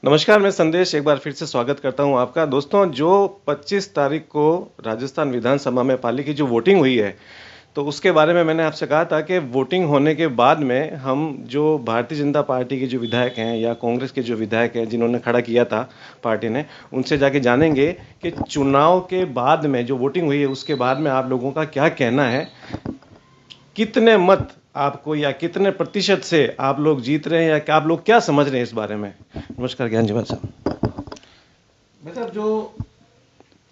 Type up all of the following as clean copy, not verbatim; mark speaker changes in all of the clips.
Speaker 1: नमस्कार, मैं संदेश एक बार फिर से स्वागत करता हूं आपका। दोस्तों, जो 25 तारीख को राजस्थान विधानसभा में पाली की जो वोटिंग हुई है, तो उसके बारे में मैंने आपसे कहा था कि वोटिंग होने के बाद में हम जो भारतीय जनता पार्टी के जो विधायक हैं या कांग्रेस के जो विधायक हैं जिन्होंने खड़ा किया था पार्टी ने, उनसे जाके जानेंगे कि चुनाव के बाद में जो वोटिंग हुई है उसके बाद में आप लोगों का क्या कहना है, कितने मत आपको या कितने प्रतिशत से आप लोग जीत रहे हैं या क्या आप लोग क्या समझ रहे हैं इस बारे में। नमस्कार ज्ञान जी भाई साहब। भाई साहब, जो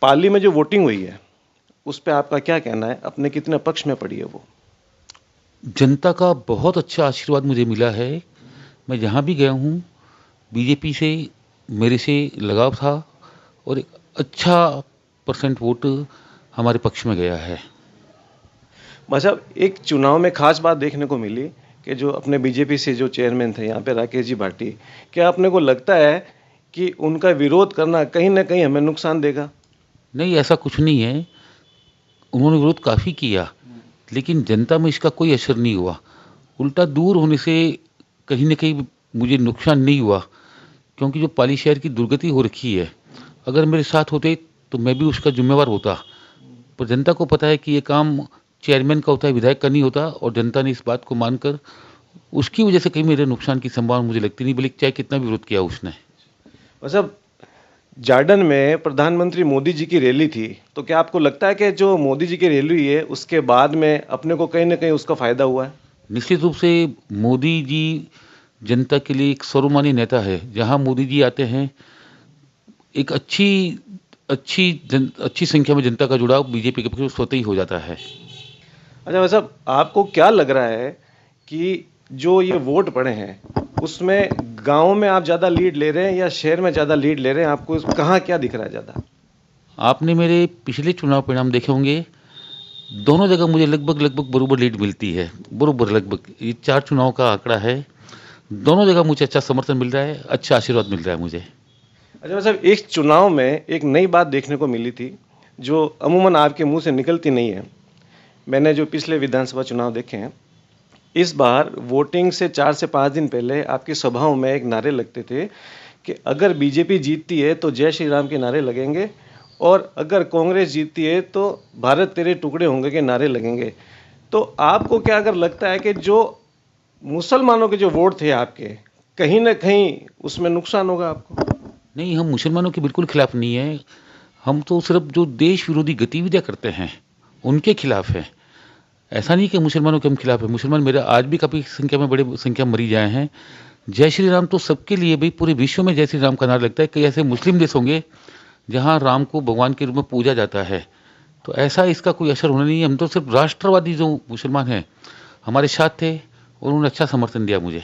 Speaker 1: पाली में जो वोटिंग हुई है उस पे आपका क्या कहना है, अपने कितने पक्ष में पड़ी है वो?
Speaker 2: जनता का बहुत अच्छा आशीर्वाद मुझे मिला है। मैं जहाँ भी गया हूँ, बीजेपी से मेरे से लगाव था और एक अच्छा परसेंट वोट हमारे पक्ष में गया है।
Speaker 1: भाई साहब, एक चुनाव में खास बात देखने को मिली कि जो अपने बीजेपी से जो चेयरमैन थे यहाँ पे राकेश जी भाटी, क्या अपने को लगता है कि उनका विरोध करना कहीं ना कहीं हमें नुकसान देगा?
Speaker 2: नहीं, ऐसा कुछ नहीं है। उन्होंने विरोध काफ़ी किया, लेकिन जनता में इसका कोई असर नहीं हुआ। उल्टा दूर होने से कहीं न कहीं मुझे नुकसान नहीं हुआ, क्योंकि जो पाली शहर की दुर्गति हो रखी है, अगर मेरे साथ होते तो मैं भी उसका ज़िम्मेवार होता। पर जनता को पता है कि ये काम चेयरमैन का होता है, विधायक का नहीं होता, और जनता ने इस बात को मानकर उसकी वजह से कहीं मेरे नुकसान की संभावना मुझे लगती नहीं, बल्कि चाहे कितना भी विरोध किया उसने।
Speaker 1: भाई साहब, जार्डन में प्रधानमंत्री मोदी जी की रैली थी, तो क्या आपको लगता है कि जो मोदी जी की रैली हुई है उसके बाद में अपने को कहीं ना कहीं उसका फायदा हुआ है?
Speaker 2: निश्चित रूप से मोदी जी जनता के लिए एक सर्वमान्य नेता है। जहाँ मोदी जी आते हैं, एक अच्छी संख्या में जनता का जुड़ाव बीजेपी के पक्ष में स्वतः ही हो जाता है।
Speaker 1: अच्छा भाई साहब, आपको क्या लग रहा है कि जो ये वोट पड़े हैं उसमें गांव में आप ज़्यादा लीड ले रहे हैं या शहर में ज़्यादा लीड ले रहे हैं? आपको कहाँ क्या दिख रहा है ज़्यादा?
Speaker 2: आपने मेरे पिछले चुनाव परिणाम देखे होंगे, दोनों जगह मुझे लगभग लगभग बराबर लीड मिलती है। बराबर लगभग ये 4 चुनाव का आंकड़ा है। दोनों जगह मुझे अच्छा समर्थन मिल रहा है, अच्छा आशीर्वाद मिल रहा है मुझे।
Speaker 1: अच्छा भाई साहब, इस चुनाव में एक नई बात देखने को मिली थी जो अमूमन आपके मुंह से निकलती नहीं है। मैंने जो पिछले विधानसभा चुनाव देखे हैं, इस बार वोटिंग से 4 से 5 दिन पहले आपकी सभाओं में एक नारे लगते थे कि अगर बीजेपी जीतती है तो जय श्री राम के नारे लगेंगे और अगर कांग्रेस जीतती है तो भारत तेरे टुकड़े होंगे के नारे लगेंगे। तो आपको क्या अगर लगता है कि जो मुसलमानों के जो वोट थे आपके, कहीं ना कहीं उसमें नुकसान होगा आपको?
Speaker 2: नहीं, हम मुसलमानों के बिल्कुल खिलाफ नहीं है। हम तो सिर्फ जो देश विरोधी गतिविधियां करते हैं उनके खिलाफ है। ऐसा नहीं कि मुसलमानों के हम खिलाफ है। मुसलमान मेरे आज भी काफ़ी संख्या में, बड़े संख्या में मरी जाए हैं। जय श्री राम तो सबके लिए, भाई पूरे विश्व में जय श्री राम का नारा लगता है। कई ऐसे मुस्लिम देश होंगे जहाँ राम को भगवान के रूप में पूजा जाता है, तो ऐसा इसका कोई असर होना नहीं है। हम तो सिर्फ राष्ट्रवादी जो मुसलमान हैं हमारे साथ थे और उन्होंने अच्छा समर्थन दिया मुझे।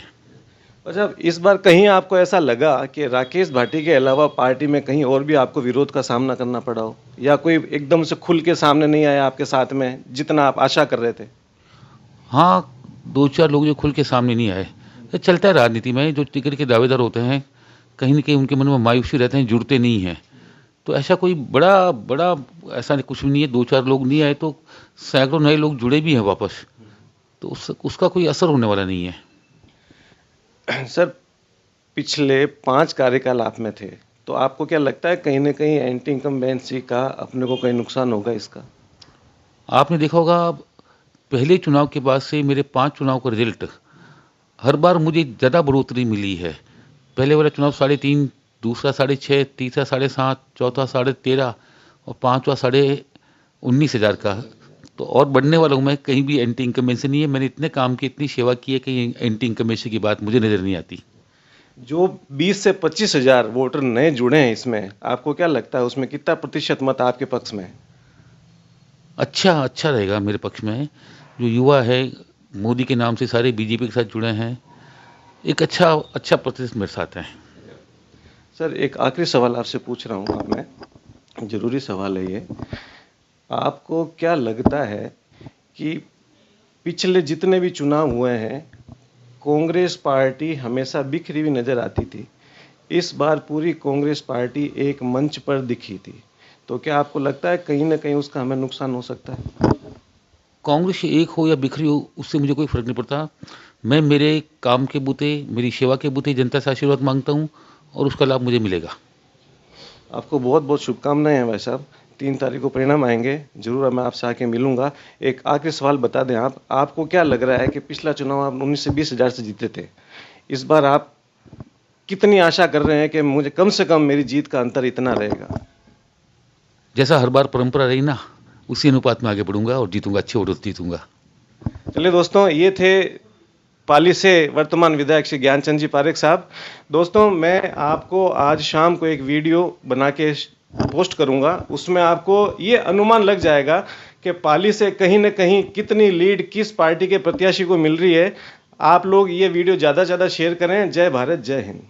Speaker 1: अच्छा, इस बार कहीं आपको ऐसा लगा कि राकेश भाटी के अलावा पार्टी में कहीं और भी आपको विरोध का सामना करना पड़ा हो, या कोई एकदम से खुल के सामने नहीं आया आपके साथ में जितना आप आशा कर रहे थे?
Speaker 2: हाँ, 2-4 लोग जो खुल के सामने नहीं आए। ये चलता है राजनीति में, जो टिकट के दावेदार होते हैं कहीं न कहीं उनके मन में मायूसी रहते हैं, जुड़ते नहीं हैं। तो ऐसा कोई बड़ा बड़ा ऐसा कुछ भी नहीं है। 2-4 लोग नहीं आए तो सैकड़ों नए लोग जुड़े भी हैं वापस, तो उसका कोई असर होने वाला नहीं है।
Speaker 1: सर, पिछले 5 कार्यकाल आप में थे, तो आपको क्या लगता है कहीं ना कहीं एंटी इनकम्बेंसी का अपने को कहीं नुकसान होगा इसका?
Speaker 2: आपने देखा होगा, पहले चुनाव के बाद से मेरे 5 चुनाव का रिजल्ट हर बार मुझे ज़्यादा बढ़ोतरी मिली है। पहले वाला चुनाव 3.5, दूसरा 6.5, तीसरा 7.5, चौथा 13.5 और पाँचवा 19,500 का। तो और बढ़ने वाला हूँ मैं। कहीं भी एंटी इनकम्बेंसी नहीं है। मैंने इतने काम किए, इतनी सेवा की है, कहीं एंटी इनकम्बेंसी की बात मुझे नज़र नहीं आती।
Speaker 1: जो 20 से 25 हजार वोटर नए जुड़े हैं इसमें, आपको क्या लगता है उसमें कितना प्रतिशत मत आपके पक्ष में है?
Speaker 2: अच्छा रहेगा मेरे पक्ष में। जो युवा है, मोदी के नाम से सारे बीजेपी के साथ जुड़े हैं, एक अच्छा प्रतिशत मेरे साथ है।
Speaker 1: सर, एक आखिरी सवाल आपसे पूछ रहा हूँ अब मैं, जरूरी सवाल है ये। आपको क्या लगता है कि पिछले जितने भी चुनाव हुए हैं, कांग्रेस पार्टी हमेशा बिखरी हुई नजर आती थी। इस बार पूरी कांग्रेस पार्टी एक मंच पर दिखी थी, तो क्या आपको लगता है कहीं ना कहीं उसका हमें नुकसान हो सकता है?
Speaker 2: कांग्रेस एक हो या बिखरी हो, उससे मुझे कोई फर्क नहीं पड़ता। मैं मेरे काम के बूते, मेरी सेवा के बूते जनता से आशीर्वाद मांगता हूँ और उसका लाभ मुझे मिलेगा।
Speaker 1: आपको बहुत बहुत शुभकामनाएं हैं भाई साहब। 3 तारीख को परिणाम आएंगे, जरूर मैं आपसे आके मिलूंगा। एक आखिरी सवाल बता दें, आपको क्या लग रहा है कि पिछला चुनाव आप 19 से 20 हज़ार से जीते थे, इस बार आप कितनी आशा कर रहे हैं कि मुझे कम से कम मेरी जीत का अंतर इतना रहेगा?
Speaker 2: जैसा हर बार परंपरा रही ना, उसी अनुपात में आगे बढ़ूंगा और जीतूंगा, अच्छे वोटों से जीतूंगा।
Speaker 1: चलिए दोस्तों, ये थे पाली से वर्तमान विधायक श्री ज्ञानचंद जी पारेख साहब। दोस्तों, मैं आपको आज शाम को एक वीडियो बना के पोस्ट करूंगा, उसमें आपको ये अनुमान लग जाएगा कि पाली से कहीं न कहीं कितनी लीड किस पार्टी के प्रत्याशी को मिल रही है। आप लोग ये वीडियो ज़्यादा से ज़्यादा शेयर करें। जय भारत, जय हिंद।